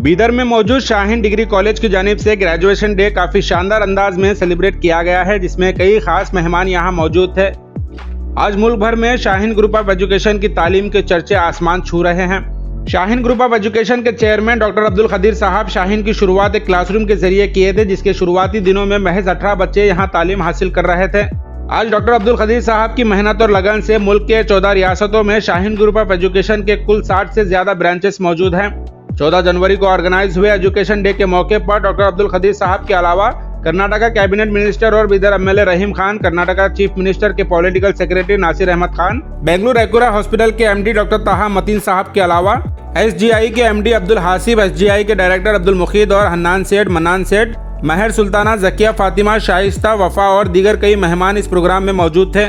बीदर में मौजूद Shaheen degree college की जानिब से ग्रेजुएशन डे काफी शानदार अंदाज में सेलिब्रेट किया गया है, जिसमें कई खास मेहमान यहां मौजूद थे। आज मुल्क भर में शाहीन ग्रुप ऑफ एजुकेशन की तालीम के चर्चे आसमान छू रहे हैं। शाहीन ग्रुप ऑफ एजुकेशन के चेयरमैन डॉक्टर अब्दुल खदीर साहब शाहीन की शुरुआत एक क्लासरूम के जरिए किए थे, जिसके शुरुआती दिनों में महज 18 बच्चे यहां तालीम हासिल कर रहे थे। आज डॉक्टर अब्दुल खदीर साहब की मेहनत और लगन से मुल्क के 14 रियासतों में शाहीन ग्रुप ऑफ एजुकेशन के कुल 60 से ज्यादा ब्रांचेस मौजूद हैं। 14 जनवरी को ऑर्गेनाइज हुए एजुकेशन डे के मौके पर डॉक्टर अब्दुल खदीर साहब के अलावा कर्नाटका कैबिनेट मिनिस्टर और Bidar MLA Rahim Khan, Karnataka chief minister के political secretary Nasir Ahmed Khan, Bengaluru Acura hospital के एमडी डॉक्टर ताहा मतीन साहब के अलावा एसजीआई के एमडी अब्दुल हासिब, एसजीआई के डायरेक्टर अब्दुल मुखीद और हन्नान सेठ, मन्नान सेठ, महर सुल्ताना, जकिया फातिमा, शाइस्ता, वफा और दीगर कई मेहमान इस प्रोग्राम में मौजूद थे।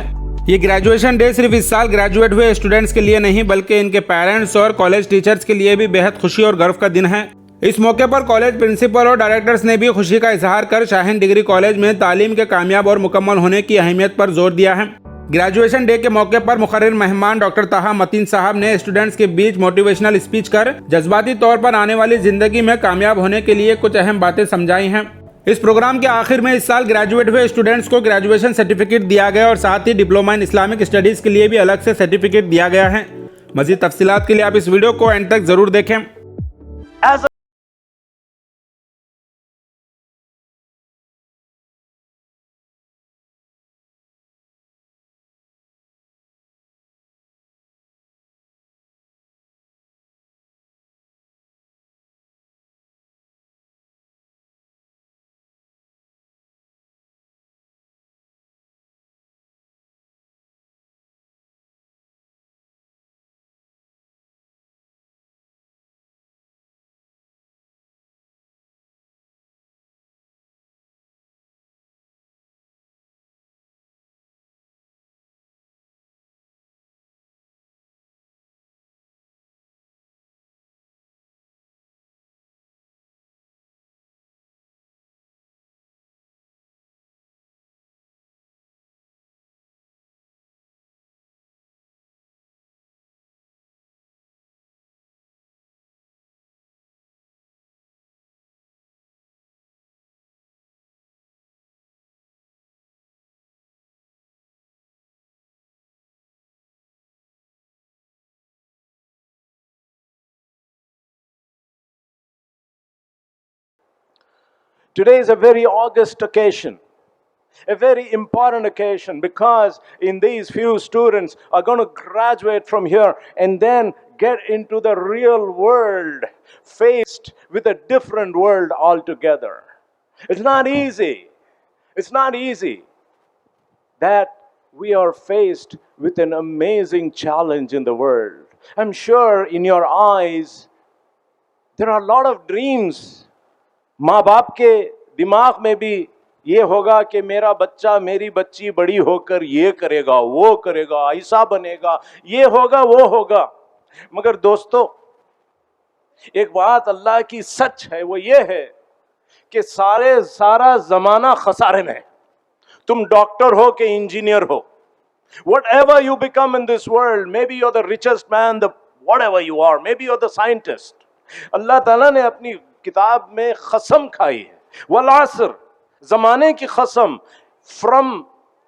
ये ग्रेजुएशन डे सिर्फ इस साल ग्रेजुएट हुए स्टूडेंट्स के लिए नहीं, बल्कि इनके पेरेंट्स और कॉलेज टीचर्स के लिए भी बेहद खुशी और गर्व का दिन है। इस मौके पर कॉलेज प्रिंसिपल और डायरेक्टर्स ने भी खुशी का इजहार कर शाहीन डिग्री कॉलेज में तालीम के कामयाब और मुकम्मल होने की अहमियत पर जोर दिया है। ग्रेजुएशन डे के मौके पर मुखर्रिर मेहमान डॉक्टर ताहा मतीन साहब ने स्टूडेंट्स के बीच मोटिवेशनल स्पीच कर जज्बाती तौर पर आने वाली जिंदगी में कामयाब होने के लिए कुछ अहम बातें समझाई हैं। इस प्रोग्राम के आखिर में इस साल ग्रेजुएट हुए स्टूडेंट्स को ग्रेजुएशन सर्टिफिकेट दिया गया और साथ ही डिप्लोमा इन इस्लामिक स्टडीज के लिए भी अलग से सर्टिफिकेट दिया गया है। मजीद तफसीलात के लिए आप इस वीडियो को एंड तक जरूर देखें। Today is a very august occasion, a very important occasion, because in these few students are going to graduate from here and then get into the real world, faced with a different world altogether. It's not easy. It's not easy that we are faced with an amazing challenge in the world. I'm sure in your eyes there are a lot of dreams. माँ बाप के दिमाग में भी ये होगा कि मेरा बच्चा, मेरी बच्ची बड़ी होकर ये करेगा, वो करेगा, ऐसा बनेगा, ये होगा, वो होगा। मगर दोस्तों, एक बात अल्लाह की सच है, वो ये है कि सारा जमाना खसारे में। तुम डॉक्टर हो कि इंजीनियर हो, whatever you become in this world, maybe you're the richest man, the whatever you are, maybe you're the scientist. अल्लाह ताला ने अपनी किताब में कसम खाई है, वल असर, जमाने की कसम, from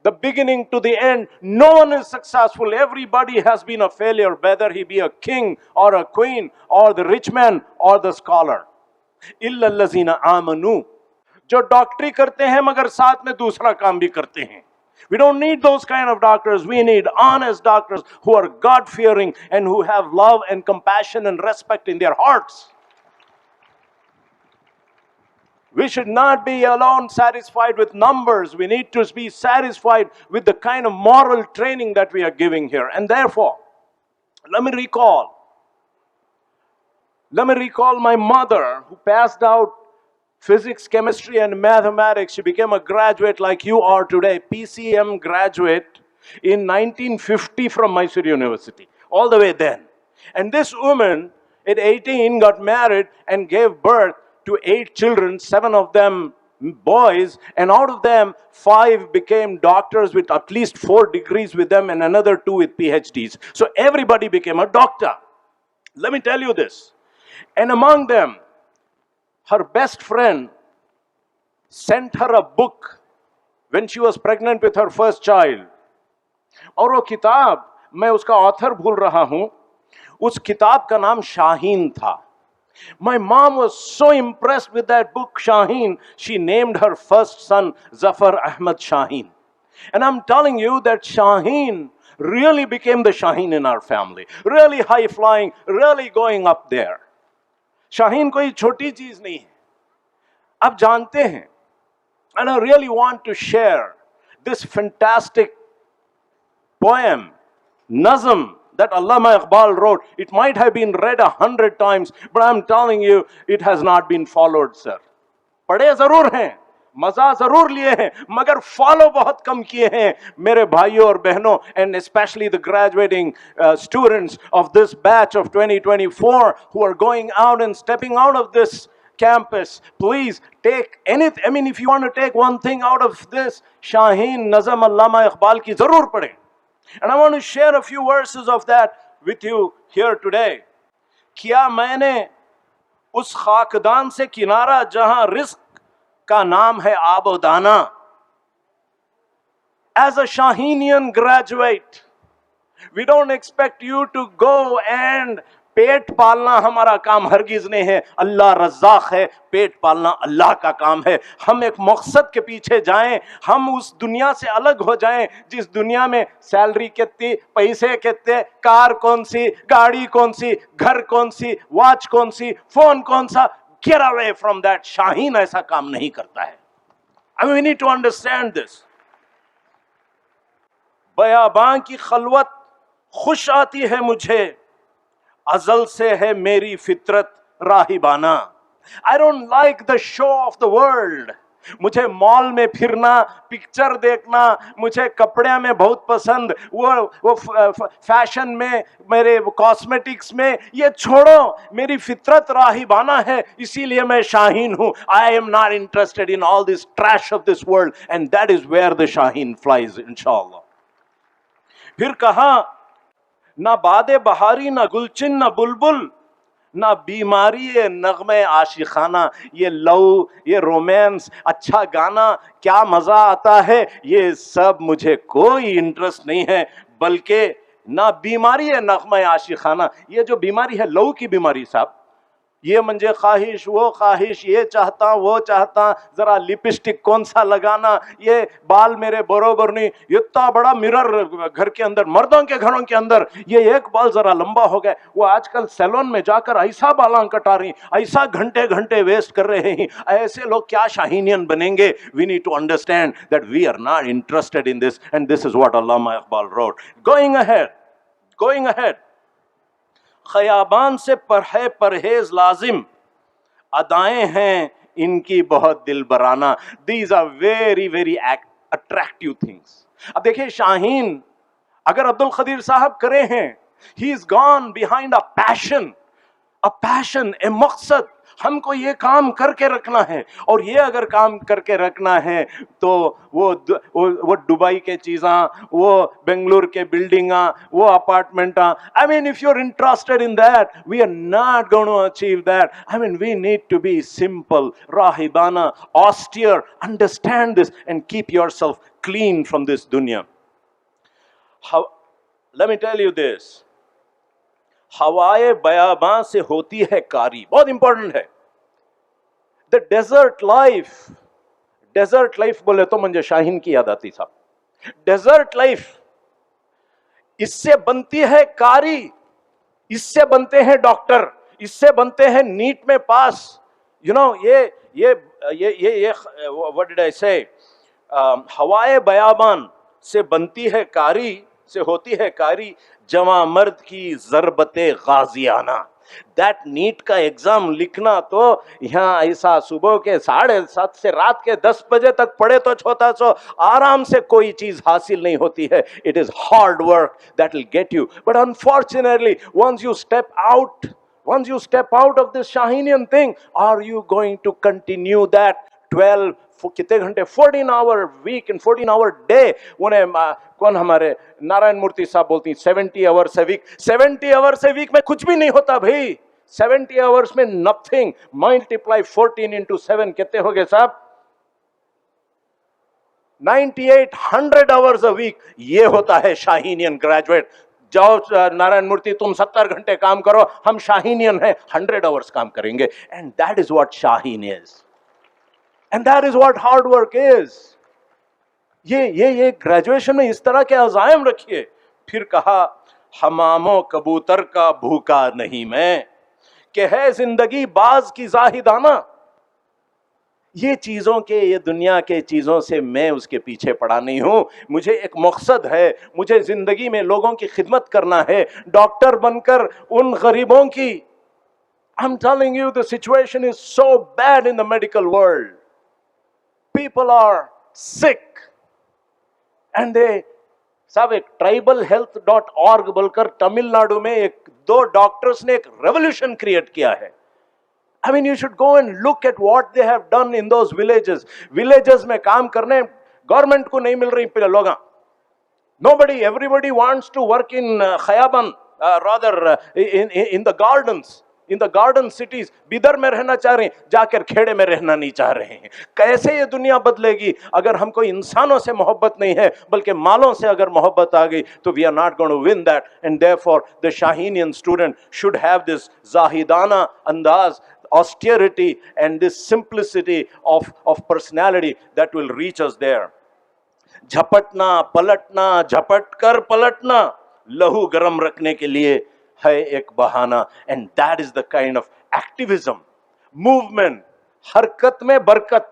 the beginning to the end, no one is successful. Everybody has been a failure, whether he be a king or a queen or the rich man or the scholar. इल्ला लज़ीना आमनू, जो डॉक्टरी करते हैं मगर साथ में दूसरा काम भी करते हैं. We don't need those kind of doctors. We need honest doctors who are God-fearing and who have love and compassion and respect in their hearts. We should not be alone satisfied with numbers. We need to be satisfied with the kind of moral training that we are giving here. And therefore, let me recall my mother, who passed out physics, chemistry, and mathematics. She became a graduate like you are today, PCM graduate in 1950 from Mysore University, all the way then. And this woman at 18 got married and gave birth to 8 children, 7 of them boys, and out of them 5 became doctors with at least 4 degrees with them and another 2 with PhDs. So everybody became a doctor. Let me tell you this. And among them, her best friend sent her a book when she was pregnant with her first child. और वो किताब, मैं उसका author भूल रहा हूं, उस किताब का नाम शाहीन था. My mom was so impressed with that book, Shaheen, she named her first son Zafar Ahmad Shaheen. And I'm telling you that Shaheen really became the Shaheen in our family. Really high flying, really going up there. Shaheen कोई छोटी चीज नहीं है. आप जानते हैं, and I really want to share this fantastic poem, Nazm, that Allama Iqbal wrote. It might have been read 100 times, but I'm telling you, it has not been followed, sir. पढ़े जरूर हैं, मजा जरूर लिए हैं, मगर फॉलो बहुत कम किए हैं मेरे भाइयों और बहनों, and especially the graduating students of this batch of 2024 who are going out and stepping out of this campus. Please take anything. I mean, if you want to take one thing out of this, Shaheen Nazm Allama Iqbal ki zarur padhe. And I want to share a few verses of that with you here today. क्या मैंने उस खाकदान से किनारा जहां risk का नाम है आबोदाना. As a Shahinian graduate, we don't expect you to go and पेट पालना हमारा काम हरगिज नहीं है. अल्लाह रज़्ज़ाक़ है, पेट पालना अल्लाह का काम है. हम एक मकसद के पीछे जाएं, हम उस दुनिया से अलग हो जाएं जिस दुनिया में सैलरी कितनी, पैसे कितने, कार कौन सी, गाड़ी कौन सी, घर कौन सी, वॉच कौन सी, फोन कौन सा. Get away from that. Shaheen ऐसा काम नहीं करता है. I mean, we need to understand this. बयाबां की खलवत खुश आती है मुझे, अजल से है मेरी फितरत राहिबाना. I don't like the show of the world. मुझे मॉल में फिरना, पिक्चर देखना, मुझे कपड़े में बहुत पसंद, वो फैशन में, मेरे कॉस्मेटिक्स में, ये छोड़ो. मेरी फितरत राहिबाना है, इसीलिए मैं शाहीन हूं. I am not interested in all this trash of this world, and that is where the Shaheen flies, inshallah. फिर कहा, ना बादे बहारी, ना गुलचिन, ना बुलबुल, ना बीमारी ये नगमे आशिखाना. ये लव, ये रोमांस, अच्छा गाना, क्या मजा आता है, ये सब मुझे कोई इंटरेस्ट नहीं है. बल्कि ना बीमारी है नगमे आशिखाना. ये जो बीमारी है लव की बीमारी साहब, ये मुझे ख्वाहिश, वो ख्वाहिश, ये चाहता, वो चाहता, जरा लिपस्टिक कौन सा लगाना, ये बाल मेरे बरोबर नहीं, इतना बड़ा मिरर घर के अंदर, मर्दों के घरों के अंदर, ये एक बाल जरा लंबा हो गया. वो आजकल सैलून में जाकर ऐसा बालां कटा रही, ऐसा घंटे घंटे वेस्ट कर रहे हैं. ऐसे लोग क्या शाहीनियन बनेंगे? We need to understand that we are not interested in this, and this is what Allama Iqbal wrote. Going ahead, खयाबान से परहेज लाजिम, अदाएं हैं इनकी बहुत दिलबराना. These are very very attractive things. अब देखिए, शाहीन अगर अब्दुल खदीर साहब करे हैं, he is gone behind a passion, a मकसद. हमको ये काम करके रखना है, और ये अगर काम करके रखना है तो वो दुबई के चीज़ां, वो बेंगलुरु के बिल्डिंगा, वो अपार्टमेंटा. I mean, if you're interested in that, we are not going to achieve that. I mean, we need to be simple, rahibana, austere. Understand this and keep yourself clean from this dunya. Let me tell you this. हवाए बयाबां से होती है कारी. बहुत important है. The desert life बोले तो मुझे शाहीन की याद आती साहब. डेजर्ट लाइफ, इससे बनती है कारी, इससे बनते हैं डॉक्टर, इससे बनते हैं नीट में पास. यू नो, ये व्हाट डिड आई से, हवाए बयाबान से बनती है कारी, से होती है कारी, जवां मर्द की ज़रबते गाजियाना. दैट नीट का एग्जाम लिखना तो यहाँ ऐसा सुबह के 7:30 से रात के 10 बजे तक पढ़े तो छोटा सो आराम से कोई चीज हासिल नहीं होती है. It is hard work that will get you. But unfortunately once you step out of this Shahinian thing, are you going to continue that 12 कितने घंटे, 14-hour week and 14-hour day. उन्हें कौन, हमारे नारायण मूर्ति साहब बोलती 70 hours a week. 70 hours a week में कुछ भी नहीं होता भाई. 70 आवर्स में नथिंग, मल्टीप्लाई 14 इंटू 7 कितने हो गए साहब? 9800 आवर्स अ वीक। ये होता है शाहीनियन ग्रेजुएट। जाओ नारायण मूर्ति, तुम 70 घंटे काम करो, हम शाहीनियन हैं, 100 आवर्स काम करेंगे। And that is what Shaheen is, and that is what hard work is. ये ग्रेजुएशन में इस तरह के अज़ाइम रखिए। फिर कहा, हमामो कबूतर का भूखा नहीं मैं, कि है जिंदगी बाज की जाहिदाना। ये चीजों के, ये दुनिया के चीजों से मैं उसके पीछे पड़ा नहीं हूं। मुझे एक मकसद है, मुझे जिंदगी में लोगों की खिदमत करना है, डॉक्टर बनकर उन गरीबों की। I'm telling you, the situation is so bad in the medical world. People are sick. And they, साहब, एक tribal-health.org बोलकर तमिलनाडु में दो डॉक्टर्स ने एक रेवोल्यूशन क्रिएट किया है। I mean, you should go and look at what they have done in those villages. Villages में काम करने गवर्नमेंट को नहीं मिल रही लोग। Nobody, everybody wants to work in Khayaban, rather in the gardens, in the garden cities. Bidar में रहना चाह रहे हैं, जाकर खेड़े में रहना नहीं चाह रहे हैं। कैसे ये दुनिया बदलेगी अगर हमको इंसानों से मोहब्बत नहीं है, बल्कि मालों से अगर मोहब्बत आ गई तो we are not going to win that. And therefore, the Shahinian student should have this zahidana andaz, austerity, and this simplicity of personality that will reach us there. झपटना पलटना, झपट कर पलटना, लहू गरम रखने के लिए है एक बहाना। And that is the kind of activism, movement, हरकत में बरकत,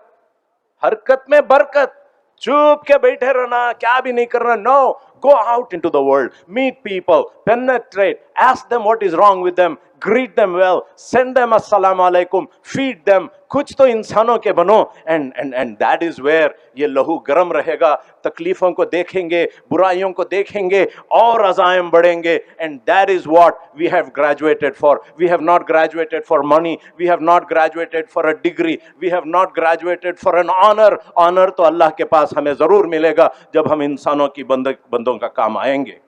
हरकत में बरकत। चुप के बैठे रहना, क्या भी नहीं करना। No, go out into the world, meet people, penetrate, ask them what is wrong with them, greet them well, send them assalamu alaikum, feed them, कुछ तो इंसानों के बनो। and that is where ये लहू गरम रहेगा। तकलीफों को देखेंगे, बुराइयों को देखेंगे और अज़ाइम बढ़ेंगे। and that is what we have graduated for. We have not graduated for money, we have not graduated for a degree, we have not graduated for an honor. honor तो अल्लाह के पास हमें जरूर मिलेगा जब हम इंसानों की बंदों का काम आएंगे।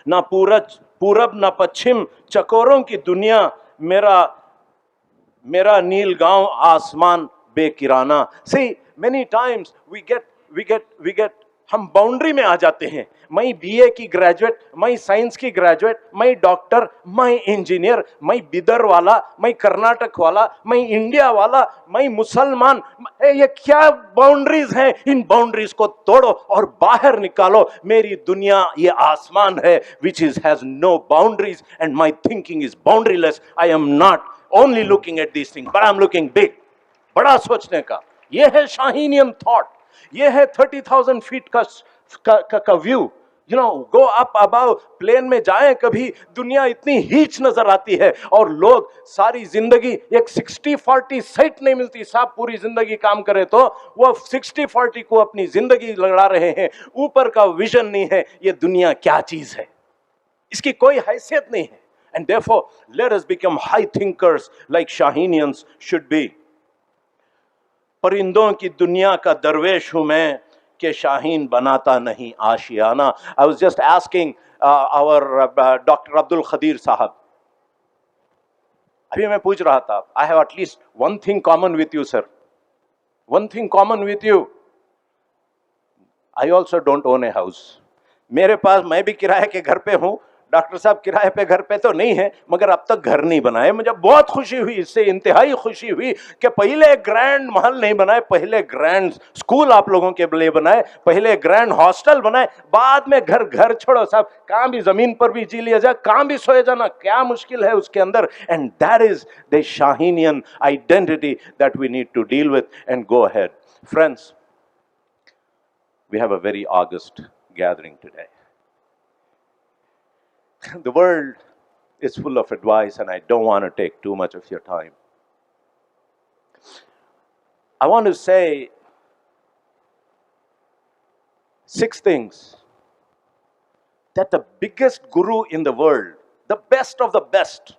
ना पूरब ना पश्चिम, चकोरों की दुनिया, मेरा नील गांव आसमान बेकिराना। See, many times we get हम बाउंड्री में आ जाते हैं। मैं बीए की ग्रेजुएट, मैं साइंस की ग्रेजुएट, मैं डॉक्टर, मैं इंजीनियर, मैं बिदर वाला, मैं कर्नाटक वाला, मैं इंडिया वाला, मैं मुसलमान। ये क्या बाउंड्रीज हैं? इन बाउंड्रीज को तोड़ो और बाहर निकालो। मेरी दुनिया ये आसमान है which has no boundaries, and my thinking is boundaryless. I am not only looking at these things, but I'm looking big. बड़ा सोचने का। ये है शाहीनियन थॉट। ये है 30,000 फीट का व्यू। You know, go up above, plane में जाएं कभी, दुनिया इतनी हीच नजर आती है और लोग सारी जिंदगी, एक 60-40 सेट नहीं मिलती साहब, पूरी जिंदगी काम करे तो वो 60-40 को अपनी जिंदगी लड़ा रहे हैं। ऊपर का विजन नहीं है, ये दुनिया क्या चीज है, इसकी कोई हैसियत नहीं है। And therefore, let us become high thinkers like Shahinians should be. परिंदों की दुनिया का दरवेश हूं मैं, कि शाहीन बनाता नहीं आशियाना। I was just asking our Dr. Abdul Khadir साहब, अभी मैं पूछ रहा था, I have at least one thing common with you, sir. One thing common with you. I also don't own a house. मेरे पास, मैं भी किराए के घर पे हूं, डॉक्टर साहब किराए पे घर पे तो नहीं है, मगर अब तक घर नहीं बनाए। मुझे बहुत खुशी हुई, इससे इंतहाई खुशी हुई कि पहले ग्रैंड महल नहीं बनाए, पहले ग्रैंड स्कूल आप लोगों के लिए बनाए, पहले ग्रैंड हॉस्टल बनाए, बाद में घर छोड़ो साहब, कहाँ भी जमीन पर भी जी लिया जाए, कहाँ भी सोए जाना, क्या मुश्किल है उसके अंदर। एंड दैट इज द शाहीनियन identity that we need to deal with and go ahead. Friends, we have a very august gathering today. The world is full of advice, and I don't want to take too much of your time. I want to say 6 things that the biggest guru in the world, the best of the best,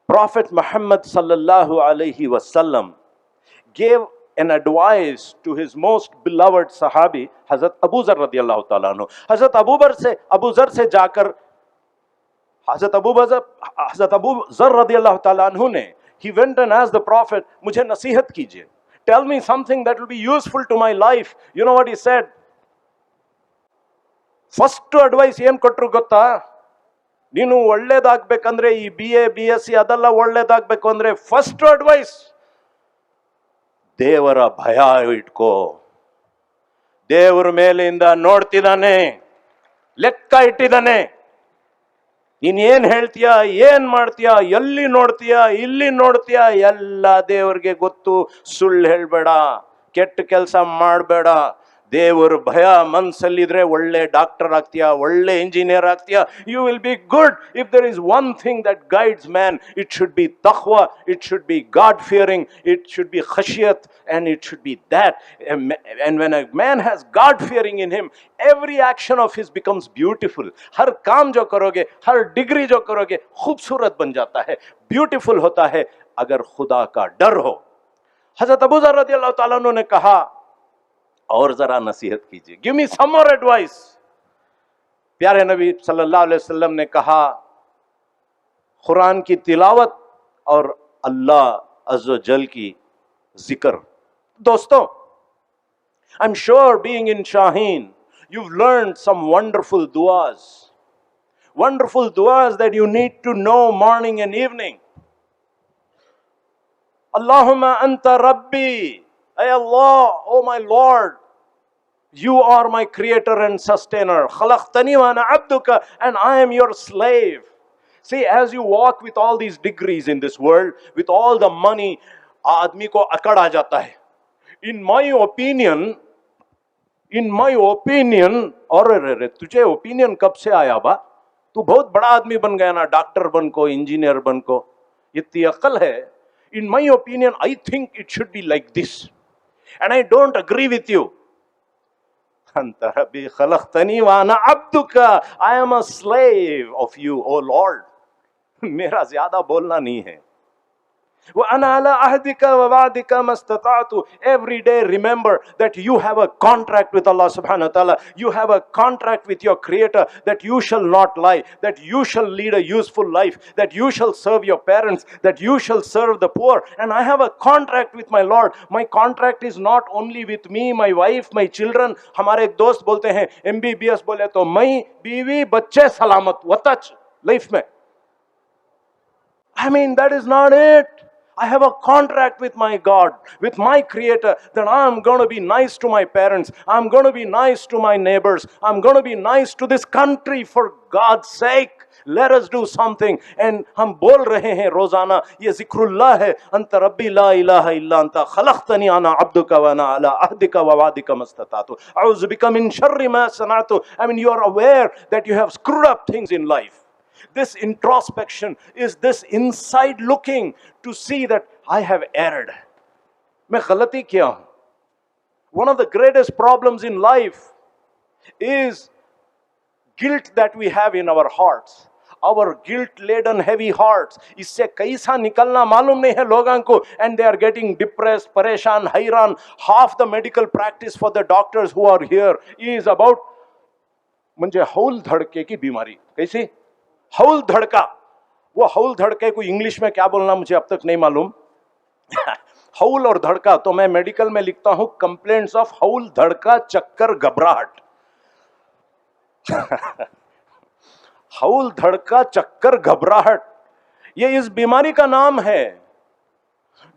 Prophet Muhammad sallallahu alaihi wasallam, gave an advice to his most beloved sahabi Hazrat Abu Zar radiyallahu ta'ala anhu. Hazrat Abu Zar से जाकर हज़रत अबू ज़र रज़ियल्लाहु ताला अन्हु ने, he went and asked the prophet, मुझे नसीहत कीजिए, tell me something that will be useful to my life. You know what he said? First advice ಏನ್ ಕೊಟ್ರು ಗೊತ್ತಾ? ನೀನು ಒಳ್ಳೇದಾಗ್ಬೇಕಂದ್ರೆ ಈ BA BSc ಅದೆಲ್ಲ ಒಳ್ಳೇದಾಗ್ಬೇಕು ಅಂದ್ರೆ ಫಸ್ಟ್ ಅಡ್ವೈಸ್, ದೇವರ ಭಯ ಇಟ್ಕೋ. ದೇವರ ಮೇಲಿಂದ ನೋಡ್ತಿದ್ದಾನೆ, ಲೆಕ್ಕ ಇಟ್ಟಿದ್ದಾನೆ. ನೀನ್ ಏನ್ ಹೇಳ್ತೀಯ, ಏನ್ ಮಾಡ್ತೀಯ, ಎಲ್ಲಿ ನೋಡ್ತೀಯ, ಇಲ್ಲಿ ನೋಡ್ತೀಯ, ಎಲ್ಲ ದೇವರಿಗೆ ಗೊತ್ತು. ಸುಳ್ಳು ಹೇಳ್ಬೇಡ, ಕೆಟ್ಟ ಕೆಲಸ ಮಾಡಬೇಡ. ದೇವರ ಭಯ ಮನಸ್ಸಲ್ಲಿದ್ರೆ ಒಳ್ಳೆ ಡಾಕ್ಟರ್ ಆಗ್ತೀಯಾ, ಒಳ್ಳೆ ಇಂಜಿನಿಯರ್ ಆಗ್ತೀಯಾ. You will be good. If there is one thing that guides man, it should be ತಖ್ವಾ, it should be God fearing, it should be ಖಶಿಯತ್, and it should be that. And when a man has God fearing in him, every action of his becomes beautiful. हर काम जो करोगे, हर degree जो करोगे, खूबसूरत बन जाता है, ब्यूटीफुल होता है, अगर खुदा का डर हो. हजरत अबू ज़र रज़ियल्लाहु ताला अन्हु ने कहा, और जरा नसीहत कीजिए, गिव मी सम मोर एडवाइस. प्यारे नबी सल्लल्लाहु अलैहि वसल्लम ने कहा, कुरान की तिलावत और अल्लाह अज़्ज़ व जल की जिक्र. दोस्तों, I am sure being in Shaheen, you've learned some wonderful duas that you need to know morning and evening. Allahumma anta rabbi, ay Allah, oh my Lord, you are my creator and sustainer. Khalaqtani wa ana abduka, and I am your slave. See, as you walk with all these degrees in this world, with all the money, आदमी को अकड़ आ जाता है. In my opinion, और रे तुझे opinion कब से आया बा? तू बहुत बड़ा आदमी बन गया ना, डॉक्टर बन को, इंजीनियर बन को, इतनी अकल है. In my opinion, I think it should be like this, and I don't agree with you. Anta rabbi khalaqtani wa ana abduka, I am a slave of you, oh Lord. मेरा ज्यादा बोलना नहीं है. وَأَنَا عَلَىٰ أَهْدِكَ وَوَعْدِكَ مَا اسْتَطَعْتُ. Every day remember that you have a contract with Allah subhanahu wa ta'ala. You have a contract with your creator that you shall not lie, that you shall lead a useful life, that you shall serve your parents, that you shall serve the poor. And I have a contract with my Lord. My contract is not only with me, my wife, my children. हमारे एक दोस्त बोलते हैं MBBS बोले तो मैं, बीवी, बच्चे सलामत वतच लाइफ में. I mean, that is not it. I have a contract with my God, with my creator, that I'm going to be nice to my parents, I'm going to be nice to my neighbors, I'm going to be nice to this country for God's sake. Let us do something. And हम बोल रहे हैं रोजाना, ये जिक्रुल्लाह है, अंत रब्बी ला इलाहा इल्ला अंता खलक़तनी अना अब्दुका व अना अला अहदिका व वादिका मस्ततातु अऊज़ु बिका मिन शर्रि मा सनअतु. I mean, you are aware that you have screwed up things in life. This introspection is this inside looking to see that I have erred. मैं गलती किया हूं. One of the greatest problems in life is guilt that we have in our hearts. Our guilt-laden heavy hearts. इससे कैसा निकलना मालूम नहीं है लोगों को, and they are getting depressed, परेशान, हैरान. Half the medical practice for the doctors who are here is about मुझे हौल धड़के की बीमारी. कैसी? हौल धड़का. वो हौल धड़के को इंग्लिश में क्या बोलना मुझे अब तक नहीं मालूम. हौल और धड़का तो मैं मेडिकल में लिखता हूं कंप्लेंट्स ऑफ हौल धड़का चक्कर घबराहट. हौल धड़का चक्कर घबराहट, ये इस बीमारी का नाम है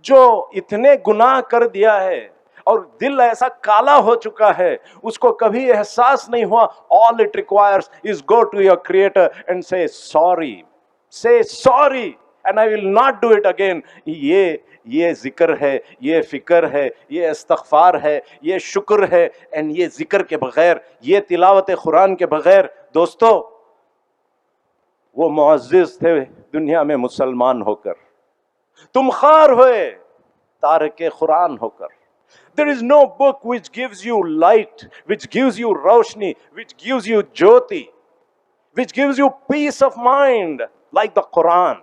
जो इतने गुनाह कर दिया है और दिल ऐसा काला हो चुका है, उसको कभी एहसास नहीं हुआ. All it requires is go to your creator and say sorry. Say sorry and I will not do it again. ये जिक्र है, ये फिक्र है, ये इस्तग़फ़ार है, ये शुक्र है. एंड ये जिक्र के बगैर, ये तिलावत कुरान के बगैर, दोस्तों, वो मुअज़्ज़िज़ थे दुनिया में मुसलमान होकर, तुम खार हुए तारिक़े कुरान होकर. There is no book which gives you light, which gives you roshni, which gives you jyoti, which gives you peace of mind like the Quran.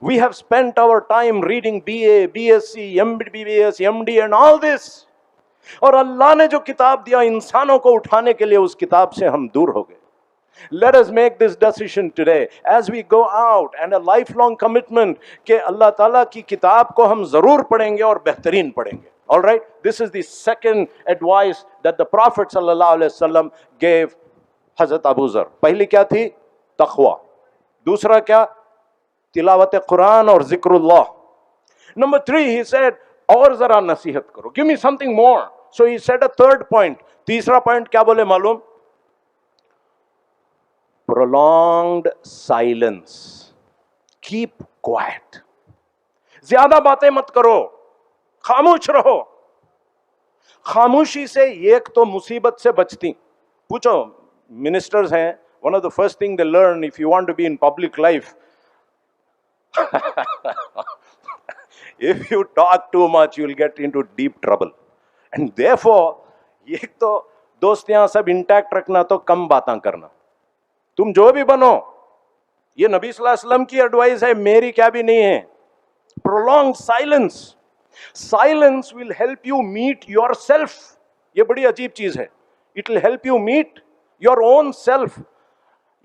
We have spent our time reading BA, BSc, MBBS, MD and all this. और अल्लाह ने जो किताब दिया इंसानों को उठाने के लिए, उस किताब से हम दूर हो गए. Let us make this decision today as we go out, and a lifelong commitment कि अल्लाह ताला की किताब को हम जरूर पढ़ेंगे और बेहतरीन पढ़ेंगे. All right, this is the second advice that the Prophet sallallahu alaihi wasallam gave Hazrat Abu Zar. पहली क्या थी? तक़वा. दूसरा क्या? तिलावत कुरान और जिक्रुल्लाह. Number 3, he said, और जरा नसीहत करो. Give me something more. So he said a third point. तीसरा पॉइंट क्या बोले मालूम? Prolonged silence. Keep quiet. ज्यादा बातें मत करो, खामोश रहो. खामोशी से एक तो मुसीबत से बचती. पूछो, मिनिस्टर्स हैं, one of the first thing they learn if you want to be in public life, if you talk too much you will get into deep trouble. And therefore एक तो दोस्तियां सब इंटैक्ट रखना, तो कम बातें करना. तुम जो भी बनो, ये नबी सल्लल्लाहु अलैहि वसल्लम की एडवाइस है, मेरी क्या भी नहीं है. Prolonged silence. Silence will help you meet yourself. ये बड़ी अजीब चीज है. It will help you meet your own self.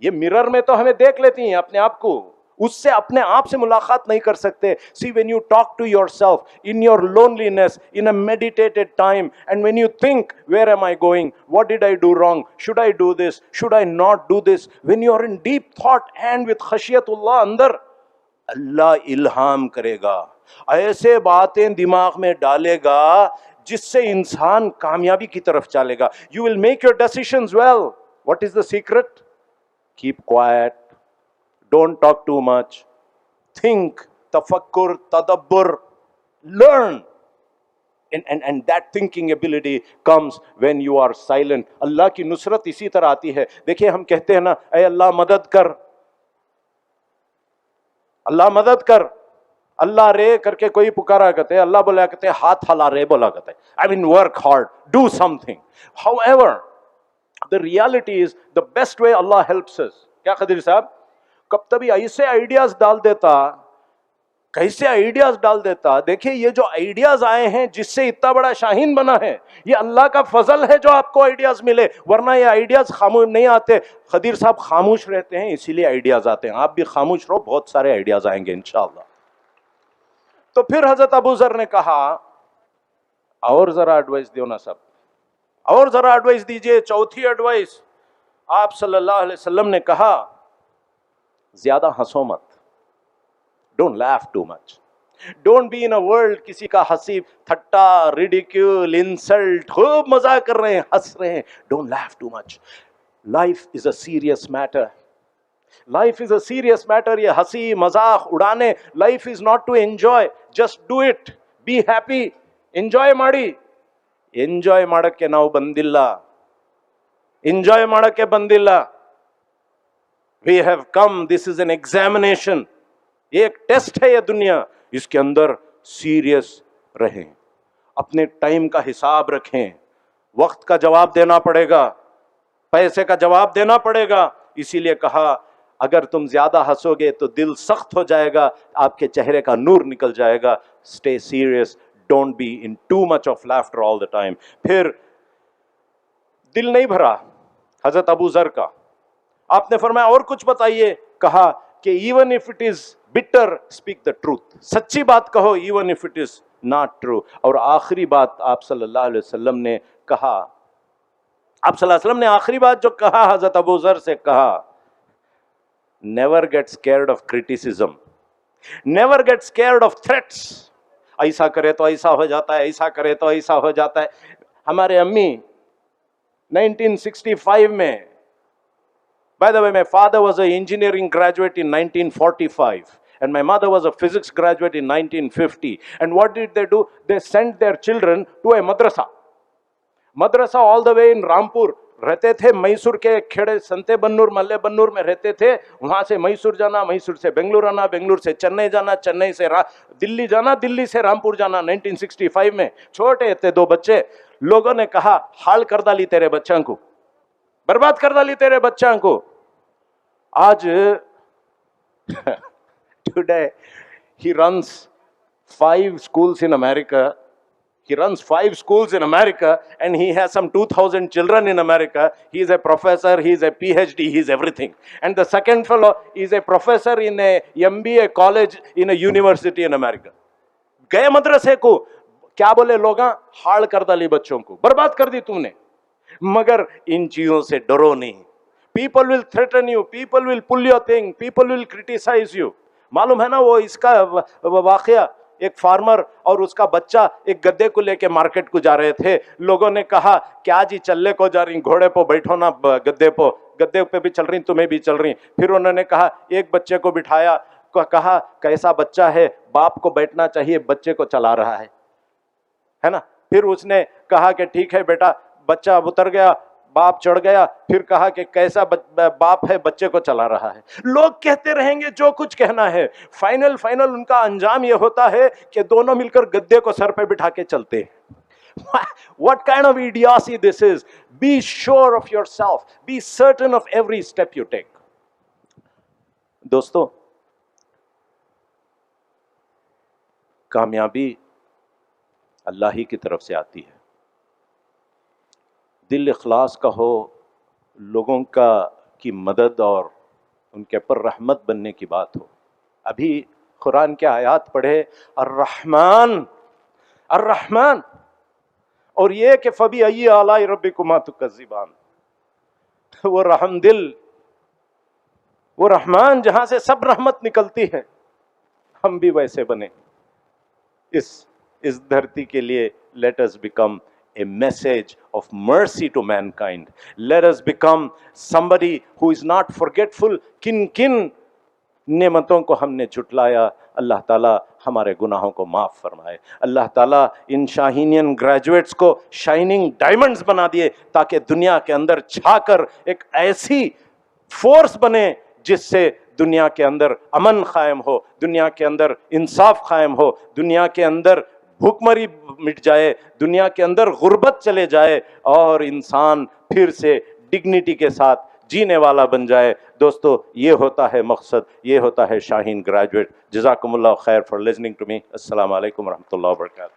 ये मिरर में तो हमें देख लेती हैं अपने आप को, उससे अपने आप से मुलाकात नहीं कर सकते. See, when you talk to yourself in your loneliness, in a meditated time, and when you think, where am I going? What did I do wrong? Should I do this? Should I not do this? When you are in deep thought and with khashiyatullah अंदर, अल्लाह इल्हाम करेगा, ऐसे बातें दिमाग में डालेगा जिससे इंसान कामयाबी की तरफ चलेगा. You will make your decisions well. What is the secret? Keep quiet. Don't talk too much. Think, tafakkur, tadabbur, learn. And that thinking ability comes when you are silent. अल्लाह की नुसरत इसी तरह आती है. देखिए, हम कहते हैं ना, ऐ अल्लाह मदद कर, अल्लाह मदद कर, अल्लाह रे करके कोई पुकारा करते, अल्लाह बोला करते, हाथ हला रे बोला करते. I mean, work hard, do something. However, the reality is the best way Allah helps us. क्या खदीर साहब? कब तभी ऐसे आइडियाज डाल देता, कैसे आइडियाज डाल देता. देखिए, ये जो आइडियाज आए हैं जिससे इतना बड़ा शाहीन बना है, ये अल्लाह का फजल है जो आपको आइडियाज मिले, वरना ये आइडियाज खामोश नहीं आते. खदीर साहब खामोश रहते हैं, इसीलिए आइडियाज आते हैं. आप भी खामोश रहो, बहुत सारे आइडियाज आएंगे इंशाअल्लाह. तो फिर हजरत अबू जर ने कहा, और जरा एडवाइस दो ना सब, और जरा एडवाइस दीजिए. चौथी एडवाइस, आप सल्लल्लाहु अलैहि वसल्लम ने कहा, ज्यादा हंसो मत. Don't laugh too much. Don't be in a world, किसी का हंसी ठट्टा, रिडिक्यूल, इंसल्ट, खूब मजाक कर रहे हैं, हंस रहे हैं. Don't laugh too much. Life is a serious matter. Life is a serious matter. ये हंसी मजाक उड़ाने, life is not to enjoy. Just do it, be happy, enjoy ಮಾಡಿ. ಎಂಜಾಯ್ ಮಾಡಕ್ಕೆ ನಾವು ಬಂದಿಲ್ಲ, ಎಂಜಾಯ್ ಮಾಡಕ್ಕೆ ಬಂದಿಲ್ಲ. We have come, this is an examination. एक टेस्ट है ये दुनिया, इसके अंदर सीरियस रहें, अपने टाइम का हिसाब रखें. वक्त का जवाब देना पड़ेगा, पैसे का जवाब देना पड़ेगा. इसीलिए कहा, अगर तुम ज्यादा हंसोगे तो दिल सख्त हो जाएगा, आपके चेहरे का नूर निकल जाएगा. Stay serious, don't be in too much of laughter all the time. फिर दिल नहीं भरा हजरत अबू जर का. आपने फरमाया, और कुछ बताइए. कहा कि even if it is bitter, speak the truth. सच्ची बात कहो, even if it is not true. और आखिरी बात आप सल्लल्लाहु अलैहि वसल्लम ने कहा, आप सल्लल्लाहु अलैहि वसल्लम ने आखिरी बात जो कहा हजरत अबू जर से, कहा, never get scared of criticism, never get scared of threats. ऐसा करे तो ऐसा हो जाता है, ऐसा करे तो ऐसा हो जाता है. हमारे अम्मी 1965 में, by the way, my father was an engineering graduate in 1945 and my mother was a physics graduate in 1950. And what did they do? They sent their children to a madrasa all the way in Rampur. रहते थे मैसूर के खेड़े संते बन्नूर, मल्ले बन्नूर में रहते थे. वहां से मैसूर जाना, मैसूर से बेंगलुरु आना, बेंगलुरु से चेन्नई जाना, चेन्नई से दिल्ली जाना, दिल्ली से रामपुर जाना. 1965 में छोटे थे 2 बच्चे. लोगों ने कहा, हाल कर डाली तेरे बच्चों को, बर्बाद कर डाली तेरे बच्चों को. आज today he runs 5 schools in America He runs 5 schools in America and he has some 2,000 children in America. He is a professor, he is a PhD, he is everything. And the second fellow is a professor in a MBA college in a university in America. गए मदरसे को, क्या बोले लोग, हाड़ कर डाली बच्चों को, बर्बाद कर दी तुमने। मगर इन चीजों से डरो नहीं। People will threaten you, people will pull your thing, people will criticize you. मालूम है ना वो इसका वाकया, एक फार्मर और उसका बच्चा एक गद्दे को लेके मार्केट को जा रहे थे। लोगों ने कहा क्या जी चल्ले को जा रही, घोड़े पे बैठो ना, गद्दे पे भी चल रही, तुम्हें भी चल रही। फिर उन्होंने कहा, एक बच्चे को बिठाया, कहा कैसा बच्चा है, बाप को बैठना चाहिए, बच्चे को चला रहा है ना। फिर उसने कहा कि ठीक है बेटा, बच्चा उतर गया, बाप चढ़ गया, फिर कहा कि कैसा बाप है, बच्चे को चला रहा है। लोग कहते रहेंगे जो कुछ कहना है, फाइनल उनका अंजाम यह होता है कि दोनों मिलकर गद्दे को सर पे बिठा के चलते हैं। What kind of idiocy this is? Be sure of yourself, be certain of every step you take. दोस्तों, कामयाबी अल्लाह ही की तरफ से आती है। दिल इखलास का हो, लोगों की मदद और उनके पर रहमत बनने की बात हो। अभी कुरान के आयत पढ़े, अर्रहमान अर्रहमान, और ये कि फबी अय्यि आलाई रब्बिकुमा तुकज़्ज़िबान, वो रहमदिल, वो रहमान जहां से सब रहमत निकलती है, हम भी वैसे बने। इस धरती के लिए let us become a message of mercy to mankind. Let us become somebody who is not forgetful. किन नेमतों को हमने झुटलाया, अल्लाह ताला हमारे गुनाहों को माफ फरमाए। अल्लाह ताला इन शाहीनियन ग्रेजुएट्स को शाइनिंग डायमंड्स बना दिए, ताकि दुनिया के अंदर छाकर एक ऐसी फोर्स बने जिससे दुनिया के अंदर अमन कायम हो, दुनिया के अंदर इंसाफ कायम हो, दुनिया के अंदर भूखमरी मिट जाए, दुनिया के अंदर गुर्बत चले जाए और इंसान फिर से डिग्निटी के साथ जीने वाला बन जाए। दोस्तों, ये होता है मकसद, ये होता है शाहीन ग्रेजुएट। जज़ाकुमुल्लाह खैर फॉर लिसनिंग टू मी। अस्सलाम वालेकुम रहमतुल्लाहि व बरकातहू।